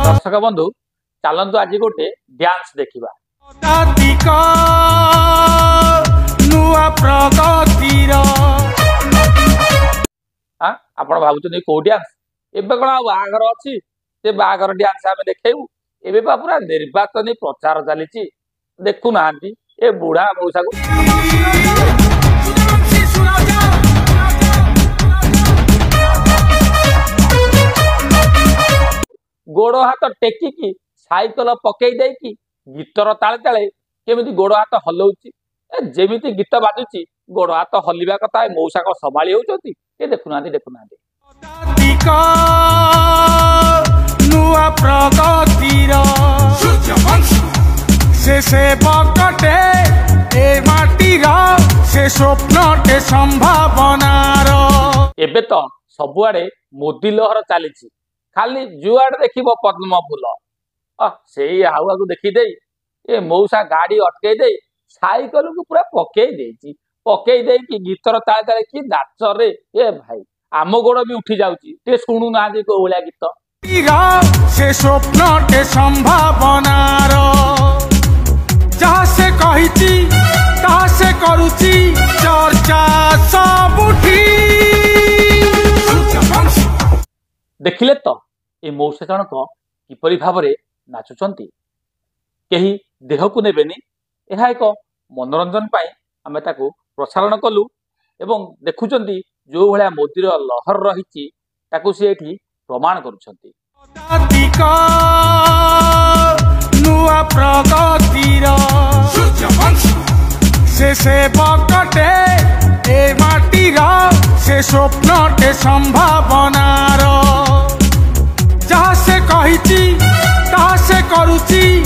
दर्शक बंधु चलतु आज गोटे डांस देखा आपण भावुं कौ डांस एवं कौन बाहागर अच्छी से बाहागर डांस आम देखू एवं पूरा निर्वाचन प्रचार चली देखुना ए बुढ़ा मौसा को गोड़ हाथ टेकिकी साइकल पकई देकी गीतर ताले ताले केमिति गोड़ हाथ हलौची जेमिति गीत बाजुची गोड़ हाथ हलिबा कथा मौसा को संभाली होउचती ए देखुना नुआ प्रगतिर से बकटे ए माटीर से स्वप्नटे संभावनार एबे तो सबुआडे मोदी लहर चली खाली जुआड़े देख पद्म फूल से हावा को देखी दे ए मौसा गाड़ी अटकई दे साइकल को पूरा पकई कि गीतर ताले ताले कि नाच रे ए भाई आम गोड़ भी उठी जाउची ते सुनु ना को ओला गीत से स्वप्नटे संभावनार जहाँ से कहिची ता से करूची चर्चा सबुठी देखिले तो ए मौसा जनक किपरि भाव में नाचुंट कहीं देह को नेबेनी यह एक मनोरंजन पाई आमे ताकू प्रसारण कलु एवं देखुचंती जो भाया मोदीर लहर रही ताकू से एठी प्रमाण करुछंती से बकटे ए माटीर से स्वप्नटे संभावनार जहाँ से कहिची ता से करूची